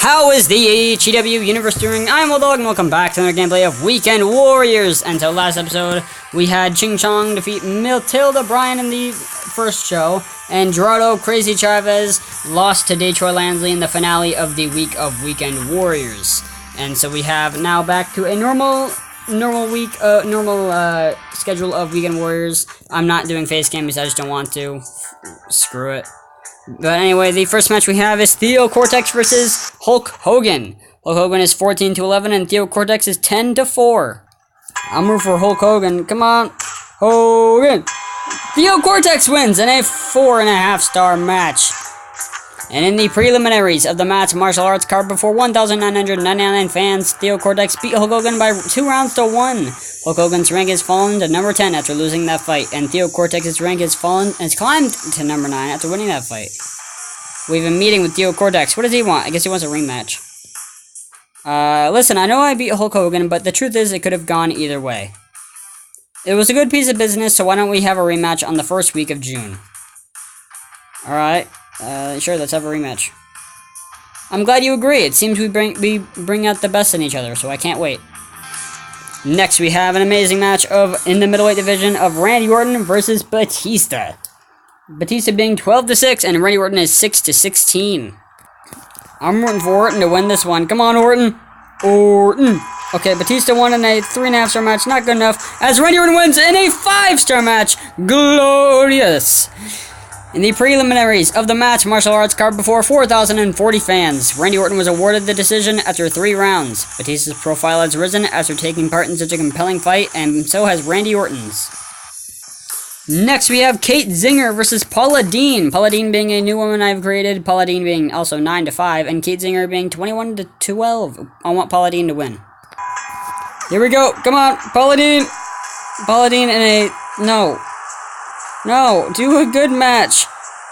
How is the HEW universe doing? I'm Bulldog and welcome back to another gameplay of Weekend Warriors. Until last episode, we had Ching Chong defeat Matilda Bryan in the first show, and Gerardo Crazy Chavez lost to Detroit Landsley in the finale of the week of Weekend Warriors. And so we have now back to a normal schedule of Weekend Warriors. I'm not doing face cam because I just don't want to. Screw it. But anyway, the first match we have is Theo Cortex versus Hulk Hogan. Hulk Hogan is 14-11 and Theo Cortex is 10-4. I'm rooting for Hulk Hogan. Come on, Hogan. Theo Cortex wins in a 4.5-star match. And in the preliminaries of the match martial arts card before 1,999 fans, Theo Cortex beat Hulk Hogan by 2 rounds to 1. Hulk Hogan's rank has fallen to number 10 after losing that fight, and Theo Cortex's rank has climbed to number 9 after winning that fight. We have a meeting with Theo Cortex. What does he want? I guess he wants a rematch. Listen, I know I beat Hulk Hogan, but the truth is it could have gone either way. It was a good piece of business, so why don't we have a rematch on the first week of June? Alright. Sure, let's have a rematch. I'm glad you agree. It seems we bring out the best in each other, so I can't wait. Next, we have an amazing match in the middleweight division of Randy Orton versus Batista. Batista being 12-6, and Randy Orton is 6-16. I'm rooting for Orton to win this one. Come on, Orton. Orton. Okay, Batista won in a 3.5-star match. Not good enough. As Randy Orton wins in a 5-star match. Glorious. In the preliminaries of the match martial arts card before 4,040 fans, Randy Orton was awarded the decision after 3 rounds. Batista's profile has risen after taking part in such a compelling fight, and so has Randy Orton's. Next, we have Kate Zinger versus Paula Dean. Paula Dean being a new woman I've created, Paula Dean being also 9-5, and Kate Zinger being 21-12. I want Paula Dean to win. Here we go. Come on, Paula Dean. Paula Dean in a... No, do a good match.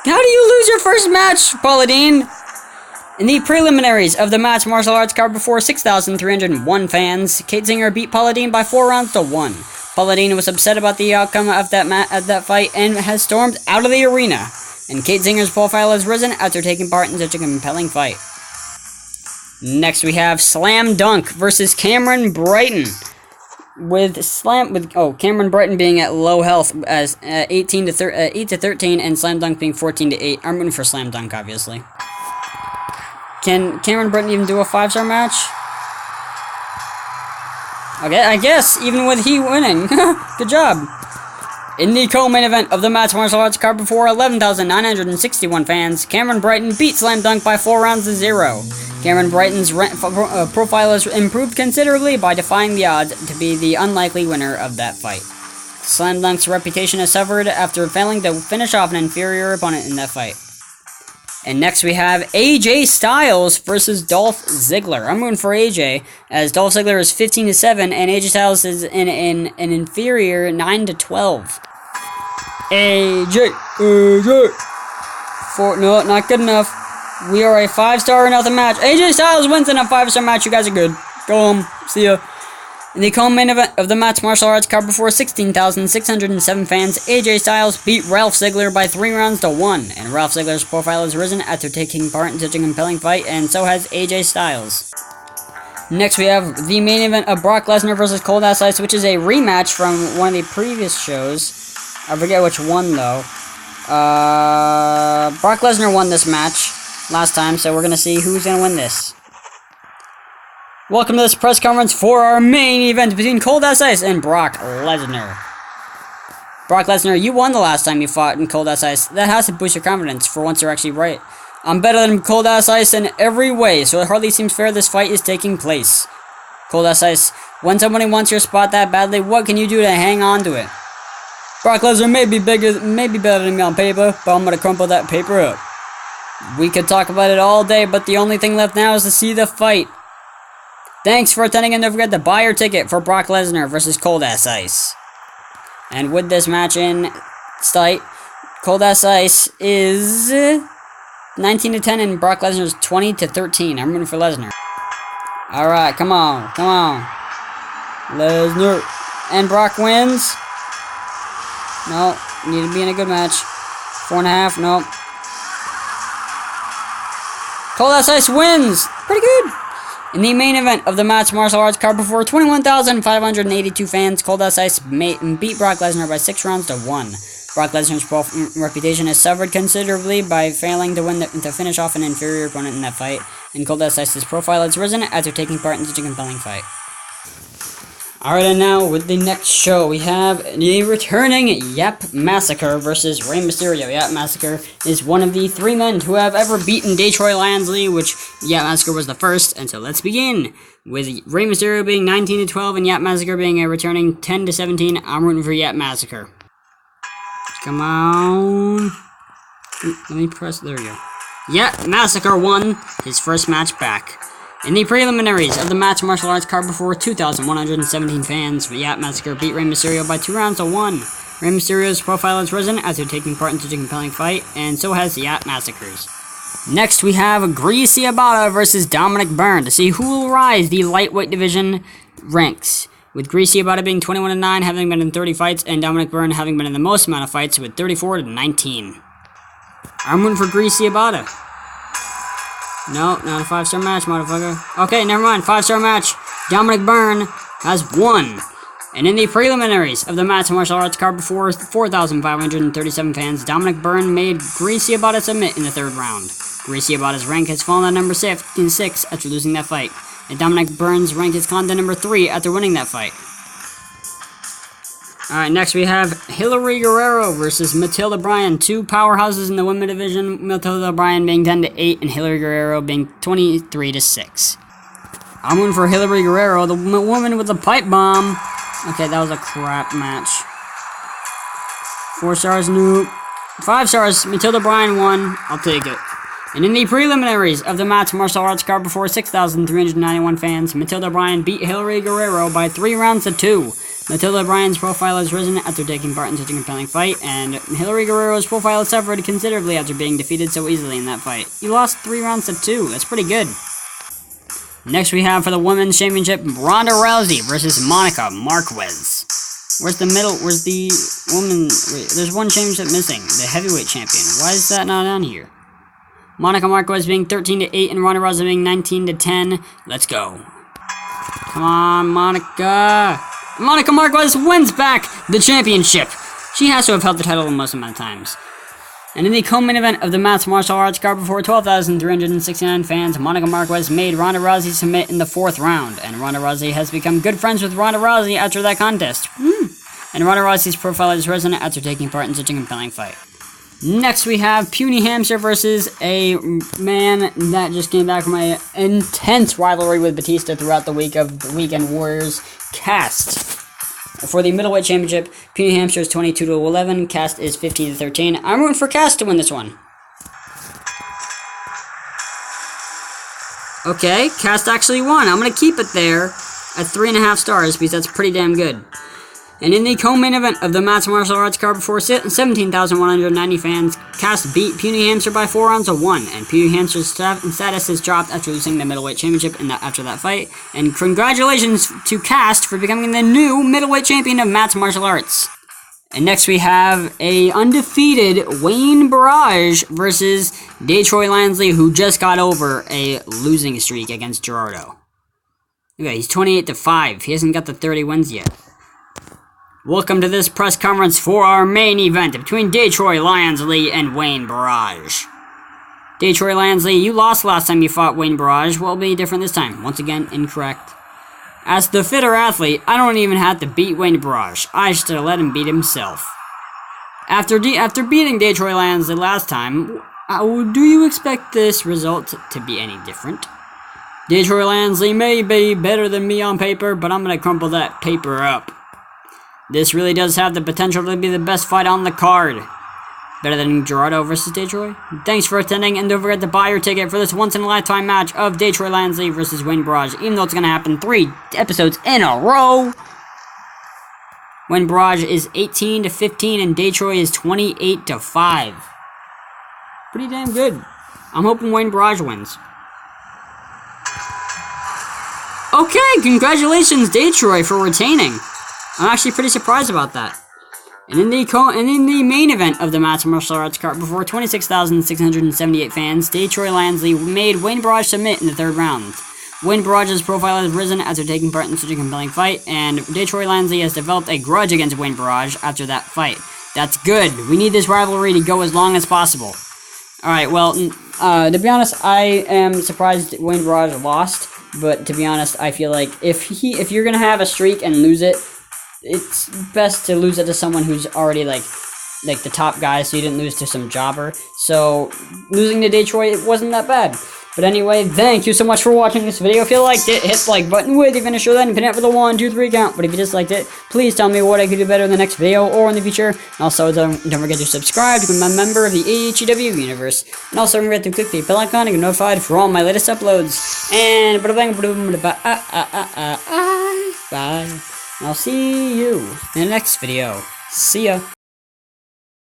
How do you lose your first match, Paula Dean? In the preliminaries of the match martial arts card before 6,301 fans, Kate Zinger beat Paula Dean by 4 rounds to 1. Paula Dean was upset about the outcome of that fight and has stormed out of the arena. And Kate Zinger's profile has risen after taking part in such a compelling fight. Next we have Slam Dunk versus Cameron Brighton. Cameron Brighton being at low health as 8-13 and Slam Dunk being 14-8. I'm rooting for Slam Dunk, obviously. Can Cameron Brighton even do a 5-star match? Okay, I guess, even with he winning. Good job. In the co-main event of the match martial arts card before 11,961 fans, Cameron Brighton beat Slam Dunk by 4 rounds to 0. Cameron Brighton's profile has improved considerably by defying the odds to be the unlikely winner of that fight. Slam Dunk's reputation has suffered after failing to finish off an inferior opponent in that fight. And next we have AJ Styles versus Dolph Ziggler. I'm rooting for AJ, as Dolph Ziggler is 15-7 and AJ Styles is in an inferior 9-12. AJ. No, not good enough. We are a 5-star and nothing match. AJ Styles wins in a 5-star match. You guys are good. Go home. See ya. In the co-main event of the match martial arts card before 16,607 fans, AJ Styles beat Ralph Ziggler by 3 rounds to 1. And Ralph Ziggler's profile has risen after taking part in such a compelling fight, and so has AJ Styles. Next we have the main event of Brock Lesnar versus Cold Ass Ice, which is a rematch from one of the previous shows. I forget which one though. Brock Lesnar won this match last time, so we're gonna see who's gonna win this. Welcome to this press conference for our main event between Cold Ass Ice and Brock Lesnar. Brock Lesnar, you won the last time you fought in Cold Ass Ice. That has to boost your confidence for once you're actually right. I'm better than Cold Ass Ice in every way, so it hardly seems fair this fight is taking place. Cold Ass Ice, when somebody wants your spot that badly, what can you do to hang on to it? Brock Lesnar may be better than me on paper, but I'm gonna crumple that paper up. We could talk about it all day, but the only thing left now is to see the fight. Thanks for attending, and don't forget to buy your ticket for Brock Lesnar versus Cold Ass Ice. And with this match in sight, Cold Ass Ice is 19-10 and Brock Lesnar is 20-13. I'm rooting for Lesnar. Alright, come on. Lesnar. And Brock wins. No, need to be in a good match. 4.5, nope. Cold as Ice wins. Pretty good. In the main event of the match, martial arts card before 21,582 fans, Cold as Ice beat Brock Lesnar by 6 rounds to 1. Brock Lesnar's reputation has suffered considerably by failing to finish off an inferior opponent in that fight, and Cold as Ice's profile has risen after taking part in such a compelling fight. Alright, and now with the next show, we have the returning Yap Massacre versus Rey Mysterio. Yap Massacre is one of the 3 men who have ever beaten Detroit Lions Lee, which Yap Massacre was the first, and so let's begin. With Rey Mysterio being 19-12 and Yap Massacre being a returning 10-17, I'm rooting for Yap Massacre. Come on. Let me press, there we go. Yap Massacre won his first match back. In the preliminaries of the match martial arts card before 2,117 fans, Yap Massacre beat Rey Mysterio by 2 rounds to 1. Rey Mysterio's profile has risen after taking part in such a compelling fight, and so has Yap Massacre's. Next, we have Greasy Abada versus Dominic Byrne to see who will rise the lightweight division ranks. With Greasy Abada being 21-9, having been in 30 fights, and Dominic Byrne having been in the most amount of fights with 34-19. I'm rooting for Greasy Abada. No, not a 5-star match, motherfucker. Okay, never mind. 5-star match. Dominic Byrne has won. And in the preliminaries of the match martial arts card before 4,537 fans, Dominic Byrne made Greasy Abada submit in the 3rd round. Greasy Abada's rank has fallen to number 6 after losing that fight, and Dominic Byrne's rank has gone to number 3 after winning that fight. Alright, next we have Hillary Guerrero versus Matilda Bryan. 2 powerhouses in the women's division, Matilda Bryan being 10-8 and Hillary Guerrero being 23-6. I'm rooting for Hillary Guerrero, the woman with the pipe bomb. Okay, that was a crap match. 4 stars, nope. 5 stars, Matilda Bryan won. I'll take it. And in the preliminaries of the match martial arts card before 6,391 fans, Matilda Bryan beat Hillary Guerrero by 3 rounds to 2. Matilda Bryan's profile has risen after taking part in such a compelling fight, and Hillary Guerrero's profile has suffered considerably after being defeated so easily in that fight. You lost 3 rounds to 2. That's pretty good. Next we have for the Women's Championship, Ronda Rousey versus Monica Marquez. Where's the woman? Wait, there's one championship missing. The heavyweight champion. Why is that not on here? Monica Marquez being 13-8 and Ronda Rousey being 19-10. Let's go. Come on, Monica. Monica Marquez wins back the championship. She has to have held the title the most amount of times. And in the co-main event of the match martial arts card before 12,369 fans, Monica Marquez made Ronda Rousey submit in the 4th round, and Ronda Rousey has become good friends with Ronda Rousey after that contest. And Ronda Rousey's profile has risen after taking part in such a compelling fight. Next we have Puny Hamster versus a man that just came back from an intense rivalry with Batista throughout the week of the Weekend Warriors, Cast. For the middleweight championship, Puny Hamster is 22-11, Cast is 15-13. I'm rooting for Cast to win this one. Okay, Cast actually won. I'm going to keep it there at 3.5 stars because that's pretty damn good. And in the co-main event of the match martial arts card before 17,190 fans, Cast beat Puny Hamster by 4 rounds to 1, and Puny Hamster's status has dropped after losing the middleweight championship after that fight. And congratulations to Cast for becoming the new middleweight champion of match martial arts. And next we have a undefeated Wayne Barrage versus Detroit Lions Lee, who just got over a losing streak against Gerardo. Okay, he's 28-5. He hasn't got the 30 wins yet. Welcome to this press conference for our main event between Detroit Lions Lee and Wayne Barrage. Detroit Lions Lee, you lost last time you fought Wayne Barrage. What will be different this time? Once again, incorrect. As the fitter athlete, I don't even have to beat Wayne Barrage. I should have let him beat himself. After beating Detroit Lions Lee last time, do you expect this result to be any different? Detroit Lions Lee may be better than me on paper, but I'm going to crumple that paper up. This really does have the potential to be the best fight on the card. Better than Gerardo versus Detroit? Thanks for attending, and don't forget to buy your ticket for this once-in-a-lifetime match of Detroit Lions Lee versus Wayne Barrage, even though it's going to happen 3 episodes in a row. Wayne Barrage is 18-15, and Detroit is 28-5. Pretty damn good. I'm hoping Wayne Barrage wins. Okay, congratulations, Detroit, for retaining. I'm actually pretty surprised about that. And in the main event of the Master Martial Arts card, before 26,678 fans, Detroit Lansley made Wayne Barrage submit in the 3rd round. Wayne Barrage's profile has risen after taking part in such a compelling fight, and Detroit Lansley has developed a grudge against Wayne Barrage after that fight. That's good. We need this rivalry to go as long as possible. Alright, well, to be honest, I am surprised Wayne Barrage lost, but to be honest, I feel like if you're gonna have a streak and lose it, it's best to lose it to someone who's already like the top guy, so you didn't lose to some jobber. So losing to Detroit, it wasn't that bad. But anyway, thank you so much for watching this video. If you liked it, hit the like button with your finisher, then connect with the 1, 2, 3 count. But if you disliked it, please tell me what I could do better in the next video or in the future. And also, don't forget to subscribe to become a member of the AHEW universe. And also, remember to click the bell icon and get notified for all my latest uploads. And bye. I'll see you in the next video. See ya.